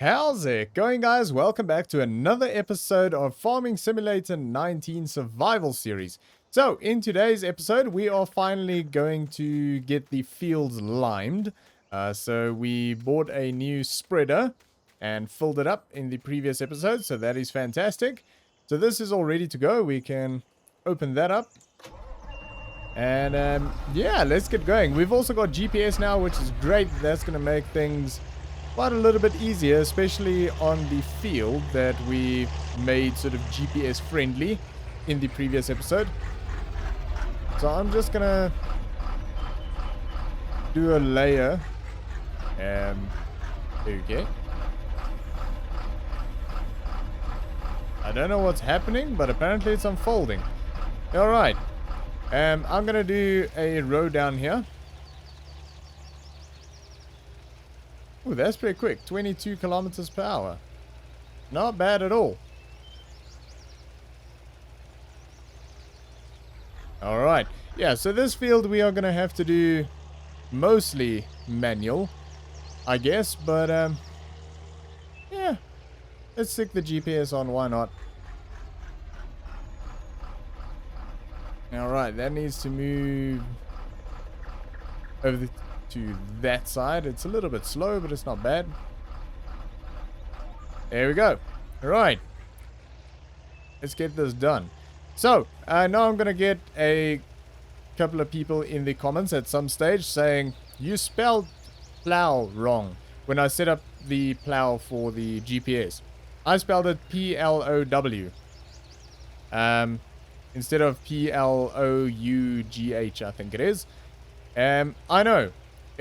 How's it going, guys? Welcome back to another episode of Farming Simulator 19 Survival Series. So, in today's episode, we are finally going to get the fields limed. So we bought a new spreader and filled it up in the previous episode, so that is fantastic. So this is all ready to go. We can open that up. And yeah, let's get going. We've also got GPS now, which is great. That's going to make things quite a little bit easier, especially on the field that we made sort of GPS friendly in the previous episode. So I'm just gonna do a layer. Okay. I don't know what's happening, but apparently it's unfolding. Alright. I'm gonna do a row down here. Ooh, that's pretty quick. 22 kilometers per hour. Not bad at all. Alright. Yeah, so this field we are going to have to do mostly manual, I guess. But, yeah. Let's stick the GPS on. Why not? Alright, that needs to move over to that side. It's a little bit slow, but it's not bad. There we go. Alright. Let's get this done. So, now I'm going to get a couple of people in the comments at some stage saying, you spelled plow wrong when I set up the plow for the GPS. I spelled it P-L-O-W. Instead of P-L-O-U-G-H, I think it is. I know.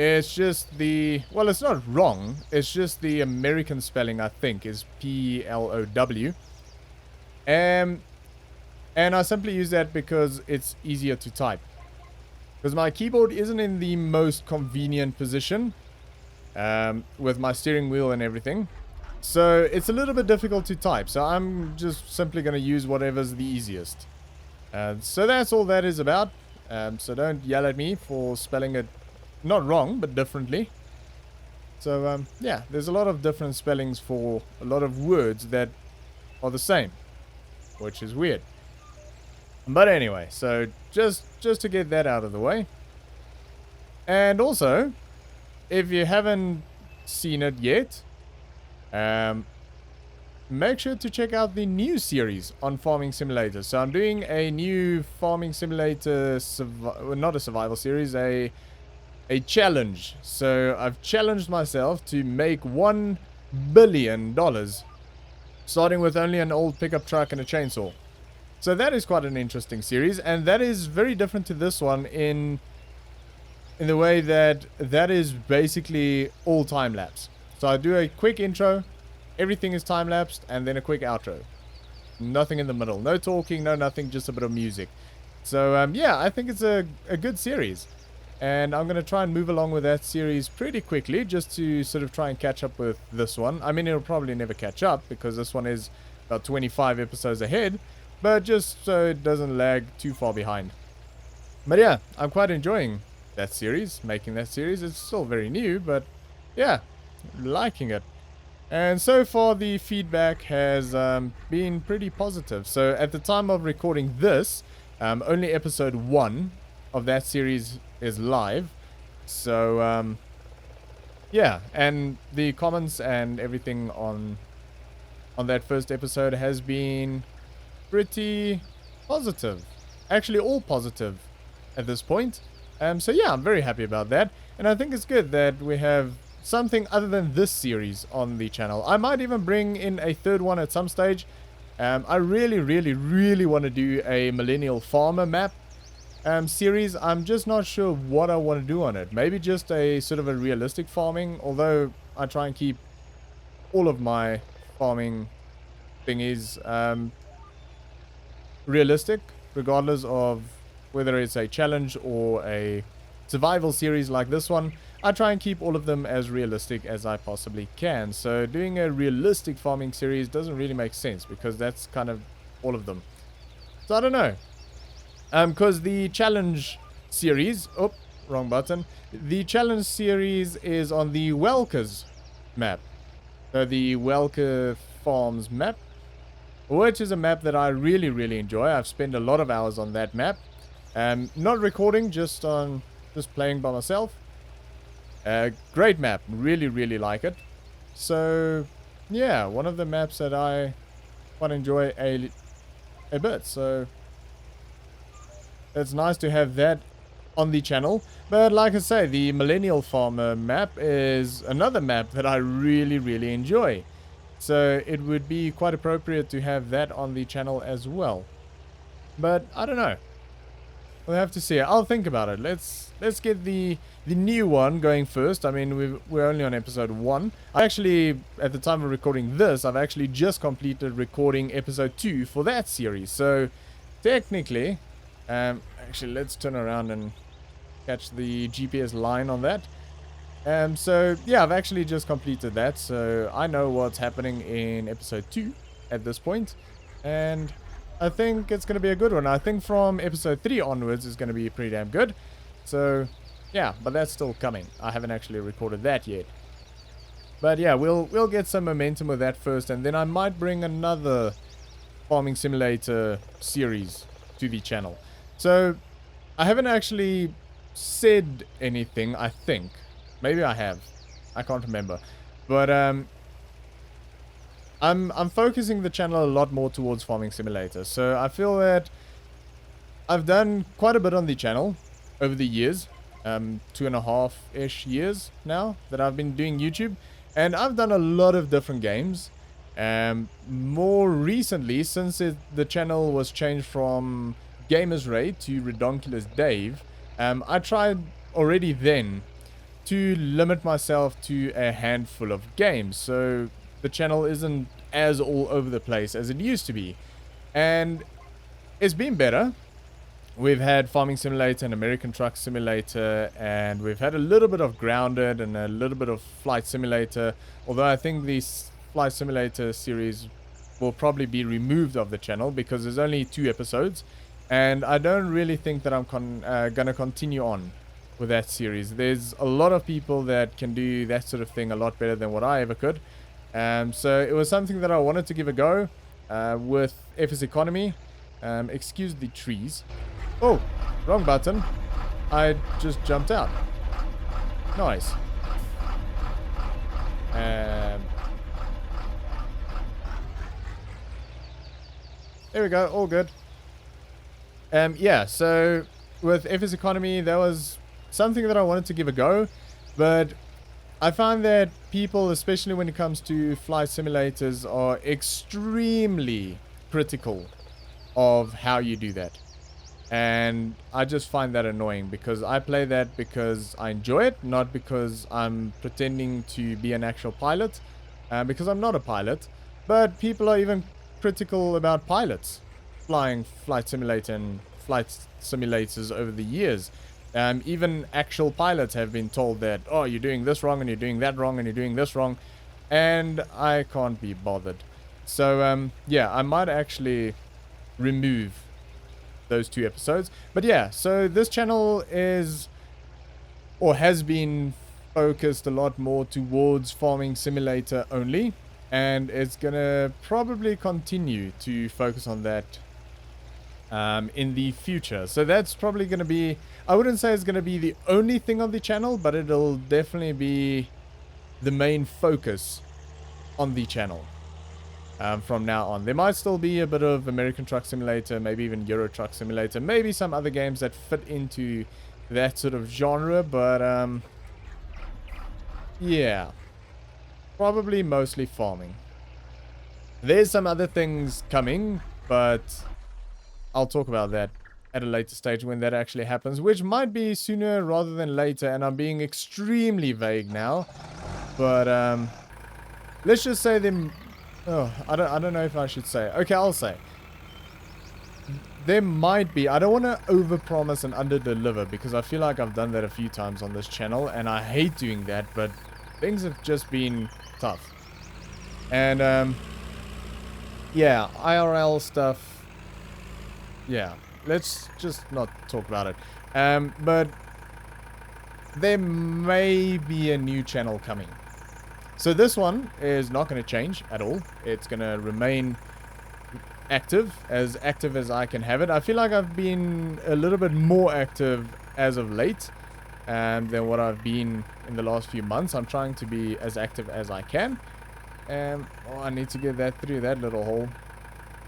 It's just the... Well, it's not wrong. It's just the American spelling, I think, is P-L-O-W. And I simply use that because it's easier to type. Because my keyboard isn't in the most convenient position. With my steering wheel and everything. So it's a little bit difficult to type. So I'm just simply going to use whatever's the easiest. So that's all that is about. So don't yell at me for spelling it not wrong, but differently. So, yeah, there's a lot of different spellings for a lot of words that are the same, which is weird. But anyway, so just to get that out of the way. And also, if you haven't seen it yet, make sure to check out the new series on Farming Simulator. So I'm doing a new Farming Simulator, not a survival series, a challenge. So I've challenged myself to make $1 billion, starting with only an old pickup truck and a chainsaw. So that is quite an interesting series, and that is very different to this one in the way that is basically all time-lapse. So I do a quick intro, everything is time-lapsed, and then a quick outro. Nothing in the middle. No talking, no nothing, just a bit of music. So, yeah, I think it's a good series. And I'm going to try and move along with that series pretty quickly, just to sort of try and catch up with this one. I mean, it'll probably never catch up, because this one is about 25 episodes ahead. But just so it doesn't lag too far behind. But yeah, I'm quite enjoying that series, making that series. It's still very new, but yeah, liking it. And so far the feedback has been pretty positive. So at the time of recording this, only episode 1 of that series is live. So yeah, and the comments and everything on that first episode has been pretty positive. Actually all positive at this point. So yeah, I'm very happy about that. And I think it's good that we have something other than this series on the channel. I might even bring in a third one at some stage. I really want to do a Millennial Farmer map series. I'm just not sure what I want to do on it. Maybe just a sort of a realistic farming, although I try and keep all of my farming thingies realistic, regardless of whether it's a challenge or a survival series like this one. I try and keep all of them as realistic as I possibly can. So doing a realistic farming series doesn't really make sense, because that's kind of all of them. So I don't know. Because the challenge series... Oh, wrong button. The challenge series is on the Welkers map. So the Welker Farms map, which is a map that I really, really enjoy. I've spent a lot of hours on that map. Not recording, just playing by myself. Great map. Really, really like it. So, yeah, one of the maps that I quite enjoy a bit. So, it's nice to have that on the channel. But like I say, the Millennial Farmer map is another map that I really, really enjoy. So it would be quite appropriate to have that on the channel as well. But I don't know. We'll have to see. I'll think about it. Let's get the new one going first. I mean, we're only on episode 1. I actually, at the time of recording this, I've actually just completed recording episode 2 for that series. So technically, actually, let's turn around and catch the GPS line on that. So yeah, I've actually just completed that, so I know what's happening in episode 2 at this point, and I think it's going to be a good one. I think from episode 3 onwards is going to be pretty damn good. So yeah, but that's still coming. I haven't actually recorded that yet. But yeah, we'll get some momentum with that first, and then I might bring another farming simulator series to the channel. So I haven't actually said anything, I think. Maybe I have. I can't remember. But I'm focusing the channel a lot more towards Farming Simulator. So I feel that I've done quite a bit on the channel over the years. 2.5-ish years now that I've been doing YouTube. And I've done a lot of different games. More recently, since the channel was changed from Gamers Raid to Redonkulous Dave, I tried already then to limit myself to a handful of games, so the channel isn't as all over the place as it used to be. And it's been better. We've had Farming Simulator and American Truck Simulator, and we've had a little bit of Grounded and a little bit of Flight Simulator, although I think the Flight Simulator series will probably be removed of the channel because there's only 2 episodes, and I don't really think that I'm gonna continue on with that series. There's a lot of people that can do that sort of thing a lot better than what I ever could. So it was something that I wanted to give a go with FS Economy. Excuse the trees. Oh, wrong button. I just jumped out. Nice. There we go, all good. Yeah, so with FS Economy, that was something that I wanted to give a go, but I find that people, especially when it comes to flight simulators, are extremely critical of how you do that. And I just find that annoying because I play that because I enjoy it, not because I'm pretending to be an actual pilot, because I'm not a pilot. But people are even critical about pilots flying flight simulator and flight simulators over the years. Even actual pilots have been told that, oh, you're doing this wrong and you're doing that wrong and you're doing this wrong, and I can't be bothered. So yeah, I might actually remove those 2 episodes. But yeah, so this channel is, or has been, focused a lot more towards Farming Simulator only, and it's gonna probably continue to focus on that in the future. So that's probably going to be, I wouldn't say it's going to be the only thing on the channel, but it'll definitely be the main focus on the channel from now on. There might still be a bit of American Truck Simulator, maybe even Euro Truck Simulator, maybe some other games that fit into that sort of genre, but yeah, probably mostly farming. There's some other things coming, but I'll talk about that at a later stage when that actually happens, which might be sooner rather than later, and I'm being extremely vague now. But let's just say them. Oh, I don't know if I should say. Okay, I'll say. There might be. I don't want to overpromise and underdeliver because I feel like I've done that a few times on this channel, and I hate doing that. But things have just been tough, and yeah, IRL stuff. Yeah, let's just not talk about it. But there may be a new channel coming. So this one is not going to change at all. It's going to remain active as I can have it. I feel like I've been a little bit more active as of late than what I've been in the last few months. I'm trying to be as active as I can. Oh, I need to get that through that little hole.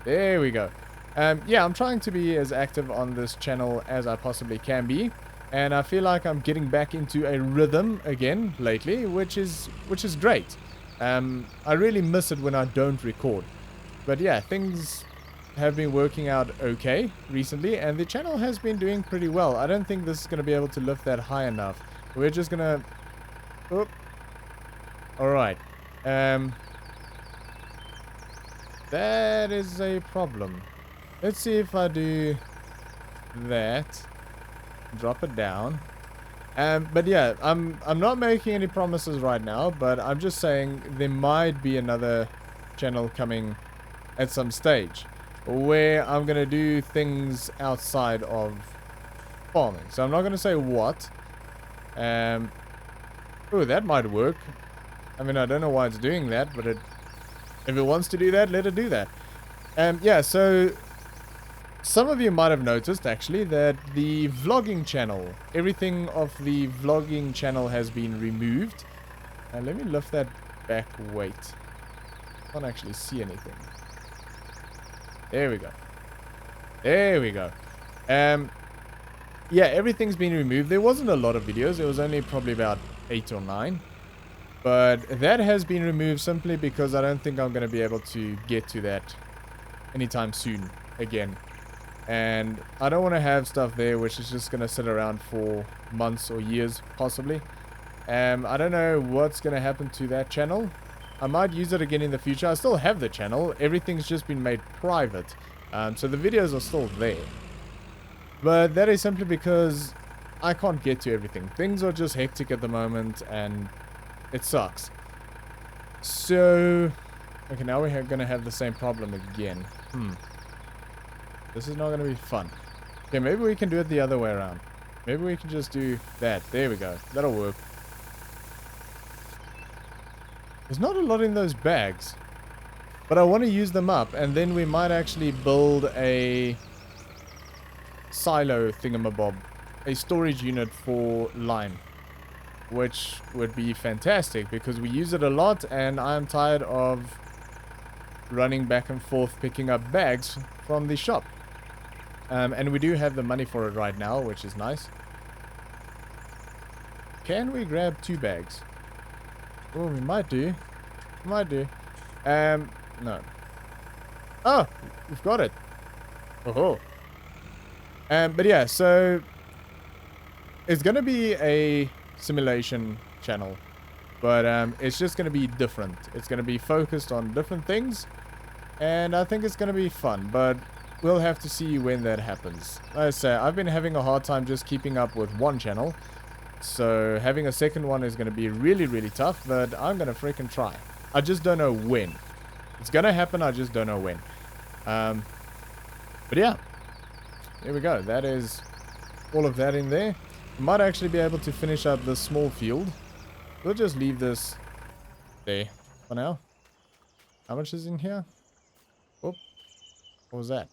There we go. Yeah, I'm trying to be as active on this channel as I possibly can be. And I feel like I'm getting back into a rhythm again lately, which is great. I really miss it when I don't record. But yeah, things have been working out okay recently, and the channel has been doing pretty well. I don't think this is going to be able to lift that high enough. We're just going to... Oh. Alright. That is a problem. Let's see if I do that. Drop it down. But yeah, I'm not making any promises right now, but I'm just saying there might be another channel coming at some stage where I'm gonna do things outside of farming. So I'm not gonna say what. Oh, that might work. I mean, I don't know why it's doing that, but if it wants to do that, let it do that. Yeah, so some of you might have noticed, actually, that the vlogging channel, everything of the vlogging channel has been removed. And let me lift that back weight. Can't actually see anything. There we go. There we go. Yeah, everything's been removed. There wasn't a lot of videos. There was only probably about 8 or 9. But that has been removed simply because I don't think I'm going to be able to get to that anytime soon again. And I don't want to have stuff there which is just going to sit around for months or years, possibly. I don't know what's going to happen to that channel. I might use it again in the future. I still have the channel. Everything's just been made private. So the videos are still there. But that is simply because I can't get to everything. Things are just hectic at the moment and it sucks. So, okay, now we're going to have the same problem again. This is not going to be fun. Okay, maybe we can do it the other way around. Maybe we can just do that. There we go. That'll work. There's not a lot in those bags. But I want to use them up. And then we might actually build a silo thingamabob. A storage unit for lime. Which would be fantastic because we use it a lot. And I'm tired of running back and forth picking up bags from the shop. And we do have the money for it right now, which is nice. Can we grab 2 bags? Oh, we might do. Might do. No. Oh, we've got it. Oh. But yeah, so it's gonna be a simulation channel, but it's just gonna be different. It's gonna be focused on different things, and I think it's gonna be fun. But we'll have to see when that happens. Like I say, I've been having a hard time just keeping up with one channel. So having a second one is going to be really, really tough. But I'm going to freaking try. I just don't know when. It's going to happen. I just don't know when. But yeah. There we go. That is all of that in there. We might actually be able to finish up this small field. We'll just leave this there for now. How much is in here? Oh, what was that?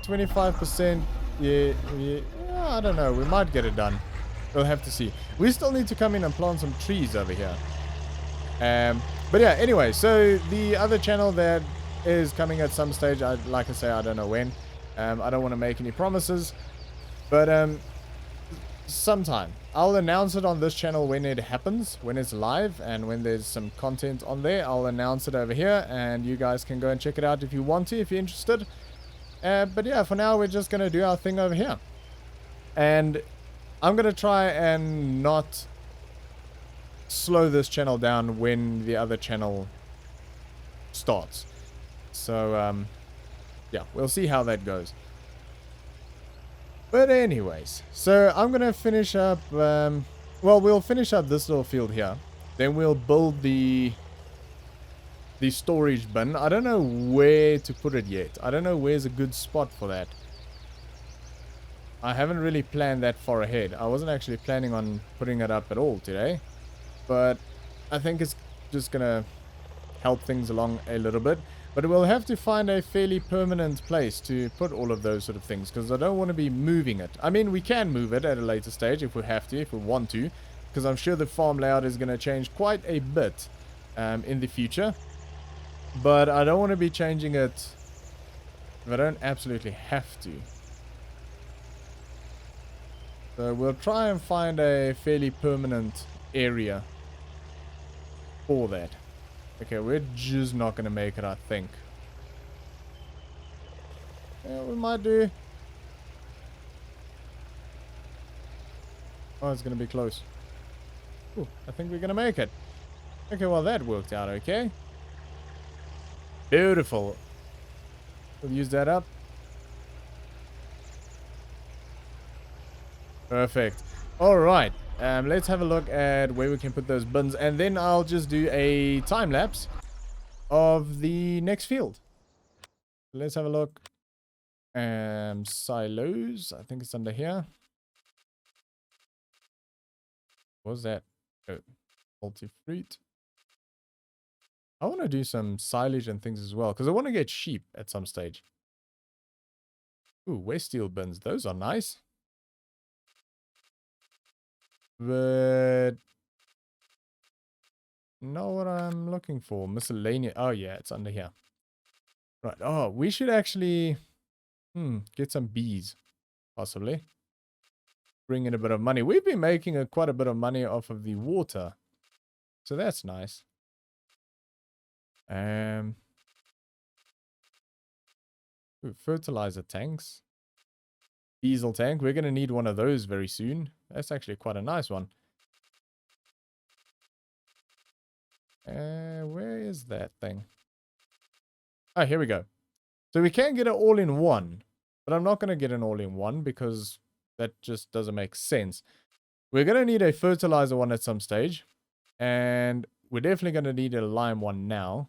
25%. Yeah, I don't know. We might get it done. We'll have to see. We still need to come in and plant some trees over here. But yeah, anyway, so the other channel that is coming at some stage, like I say, I don't know when. I don't want to make any promises. But sometime. I'll announce it on this channel when it happens, when it's live, and when there's some content on there. I'll announce it over here, and you guys can go and check it out if you want to, if you're interested. But yeah, for now, we're just going to do our thing over here. And I'm going to try and not slow this channel down when the other channel starts. So, yeah, we'll see how that goes. But anyways, so I'm going to finish up, well, we'll finish up this little field here. Then we'll build the storage bin. I don't know where to put it yet. I don't know where's a good spot for that. I haven't really planned that far ahead. I wasn't actually planning on putting it up at all today. But I think it's just gonna help things along a little bit. But we'll have to find a fairly permanent place to put all of those sort of things, because I don't want to be moving it. I mean, we can move it at a later stage if we have to, if we want to, because I'm sure the farm layout is going to change quite a bit in the future. But I don't want to be changing it if I don't absolutely have to. So we'll try and find a fairly permanent area for that. Okay, we're just not going to make it, I think. Yeah, we might do. Oh, it's going to be close. Ooh, I think we're going to make it. Okay, well, that worked out okay. Beautiful. We'll use that up. Perfect. All right. Let's have a look at where we can put those bins, and then I'll just do a time lapse of the next field. Let's have a look. Silos. I think it's under here. What was that? Oh, multi-fruit. I want to do some silage and things as well, because I want to get sheep at some stage. Ooh, waste steel bins. Those are nice. But not what I'm looking for. Miscellaneous. Oh, yeah, it's under here. Right. Oh, we should actually get some bees, possibly. Bring in a bit of money. We've been making quite a bit of money off of the water. So that's nice. Ooh, fertilizer tanks. Diesel tank. We're going to need one of those very soon. That's actually quite a nice one. Where is that thing? Oh, here we go. So we can get it all in one. But I'm not going to get an all in one because that just doesn't make sense. We're going to need a fertilizer one at some stage. And we're definitely going to need a lime one now.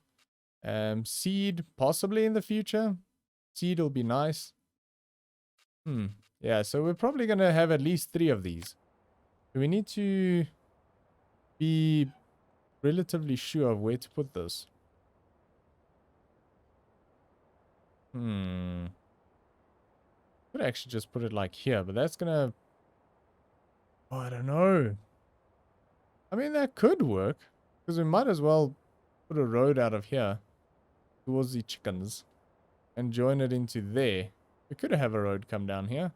Seed possibly in the future. Seed will be nice. Yeah, so we're probably going to have at least 3 of these. Do we need to be relatively sure of where to put this? Could actually just put it like here, but that's going to... Oh, I don't know. I mean, that could work. Because we might as well put a road out of here towards the chickens and join it into there. We could have a road come down here.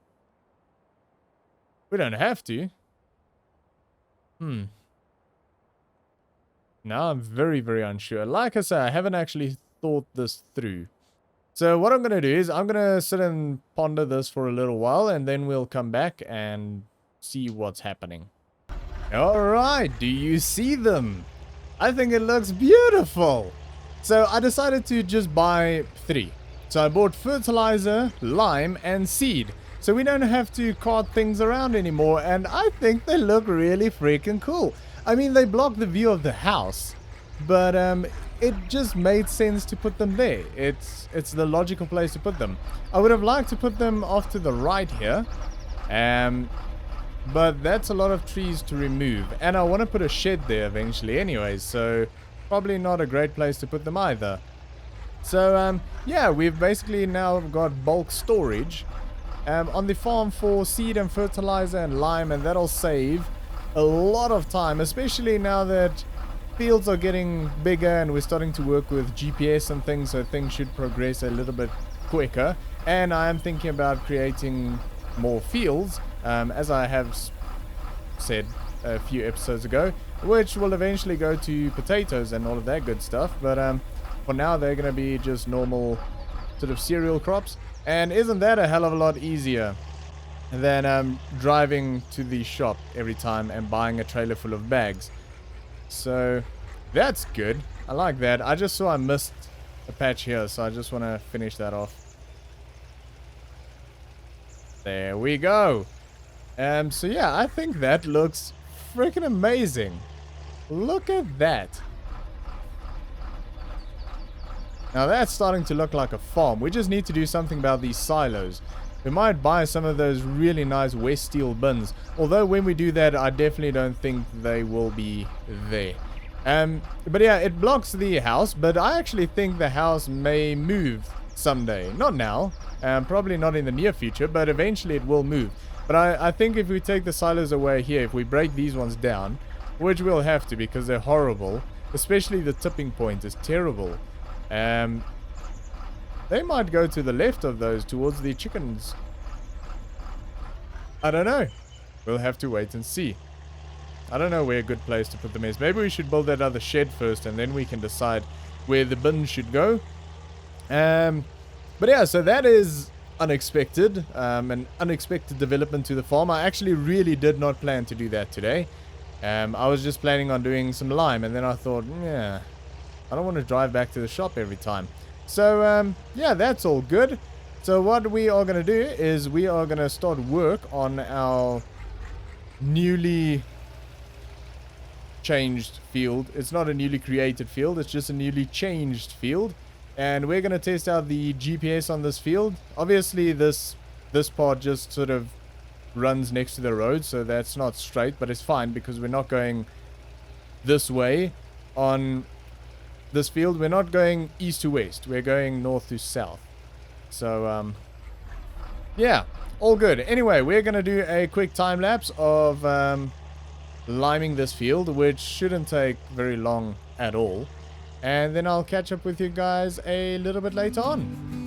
We don't have to. Now I'm very, very unsure. Like I say, I haven't actually thought this through. So what I'm going to do is I'm going to sit and ponder this for a little while, and then we'll come back and see what's happening. Alright, do you see them? I think it looks beautiful. So I decided to just buy 3. So I bought fertilizer, lime, and seed. So we don't have to cart things around anymore, and I think they look really freaking cool. I mean, they block the view of the house, but it just made sense to put them there. It's the logical place to put them. I would have liked to put them off to the right here, but that's a lot of trees to remove, and I want to put a shed there eventually anyways, so probably not a great place to put them either. So yeah, we've basically now got bulk storage on the farm for seed and fertilizer and lime, and that'll save a lot of time, especially now that fields are getting bigger and we're starting to work with GPS and things, so things should progress a little bit quicker. And I am thinking about creating more fields, as I have said a few episodes ago, which will eventually go to potatoes and all of that good stuff, but for now they're going to be just normal sort of cereal crops. And isn't that a hell of a lot easier than driving to the shop every time and buying a trailer full of bags? So that's good. I like that. I just saw I missed a patch here, so I just want to finish that off. There we go. So yeah, I think that looks freaking amazing. Look at that. Now that's starting to look like a farm. We just need to do something about these silos. We might buy some of those really nice West steel bins. Although when we do that, I definitely don't think they will be there. But yeah, it blocks the house, but I actually think the house may move someday. Not now, probably not in the near future, but eventually it will move. But I think if we take the silos away here, if we break these ones down, which we'll have to because they're horrible, especially the tipping point is terrible. They might go to the left of those towards the chickens. I don't know. We'll have to wait and see. I don't know where a good place to put them is. Maybe we should build that other shed first and then we can decide where the bin should go. But yeah, so that is unexpected. An unexpected development to the farm. I actually really did not plan to do that today. I was just planning on doing some lime and then I thought, yeah, I don't want to drive back to the shop every time. So, yeah, that's all good. So what we are going to do is we are going to start work on our newly changed field. It's not a newly created field, it's just a newly changed field. And we're going to test out the GPS on this field. Obviously, this part just sort of runs next to the road, so that's not straight, but it's fine because we're not going this way on this field. We're not going east to west, we're going north to south. So yeah, all good. Anyway, we're gonna do a quick time lapse of liming this field, which shouldn't take very long at all, and then I'll catch up with you guys a little bit later on.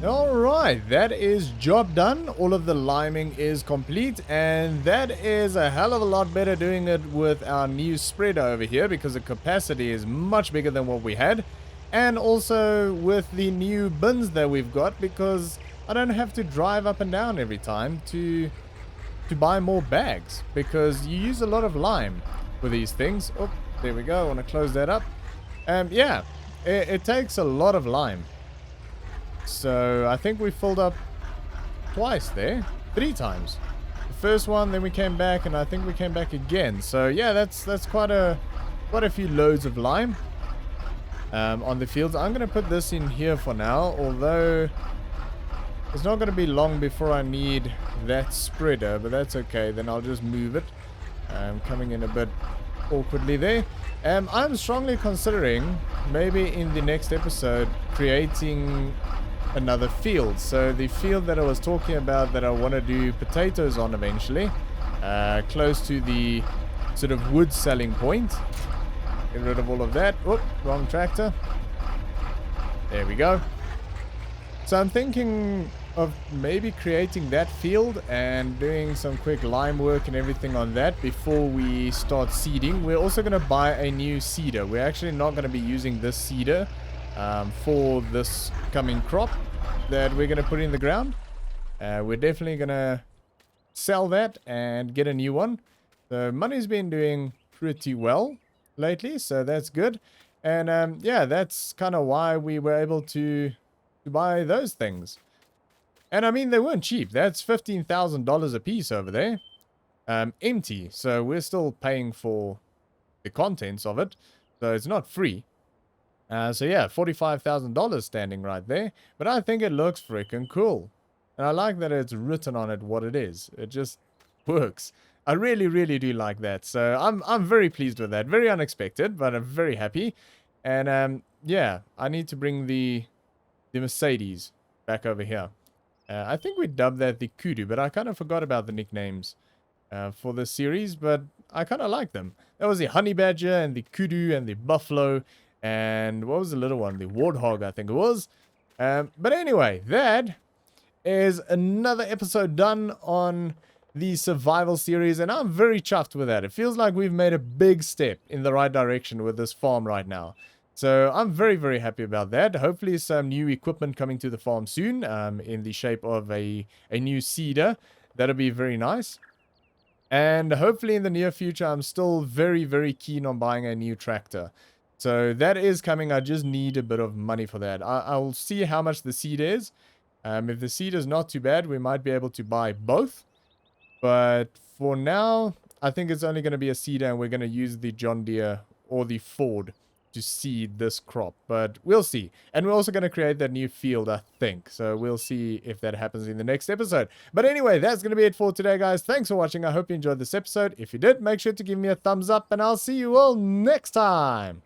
Alright, that is job done. All of the liming is complete, and that is a hell of a lot better doing it with our new spreader over here because the capacity is much bigger than what we had, and also with the new bins that we've got because I don't have to drive up and down every time to buy more bags because you use a lot of lime with these things. Oh, there we go. I want to close that up. Yeah, it takes a lot of lime. So I think we filled up twice there, 3 times. The first one, then we came back, and I think we came back again. So yeah, that's quite a few loads of lime on the fields. I'm gonna put this in here for now, although it's not gonna be long before I need that spreader, but that's okay. Then I'll just move it. Coming in a bit awkwardly there. I'm strongly considering maybe in the next episode creating another field. So the field that I was talking about that I want to do potatoes on eventually, close to the sort of wood selling point. Get rid of all of that. Oh, wrong tractor. There we go. So I'm thinking of maybe creating that field and doing some quick lime work and everything on that before we start seeding. We're also going to buy a new seeder. We're actually not going to be using this seeder for this coming crop that we're going to put in the ground. We're definitely going to sell that and get a new one. The money's been doing pretty well lately, so that's good. And yeah, that's kind of why we were able to buy those things. And I mean, they weren't cheap. That's $15,000 a piece over there. Empty. So we're still paying for the contents of it. So it's not free. So yeah, $45,000 standing right there. But I think it looks freaking cool. And I like that it's written on it what it is. It just works. I really, really do like that. So I'm very pleased with that. Very unexpected, but I'm very happy. And yeah, I need to bring the Mercedes back over here. I think we dubbed that the Kudu, but I kind of forgot about the nicknames for this series, but I kind of like them. That was the Honey Badger and the Kudu and the Buffalo And what was the little one? The warthog, I think it was. But anyway, that is another episode done on the survival series, and I'm very chuffed with that. It feels like we've made a big step in the right direction with this farm right now. So I'm very, very happy about that. Hopefully some new equipment coming to the farm soon, in the shape of a new seeder. That'll be very nice. And hopefully in the near future, I'm still very, very keen on buying a new tractor. So that is coming. I just need a bit of money for that. I'll see how much the seed is. If the seed is not too bad, we might be able to buy both. But for now, I think it's only going to be a seeder, and we're going to use the John Deere or the Ford to seed this crop. But we'll see. And we're also going to create that new field, I think. So we'll see if that happens in the next episode. But anyway, that's going to be it for today, guys. Thanks for watching. I hope you enjoyed this episode. If you did, make sure to give me a thumbs up, and I'll see you all next time.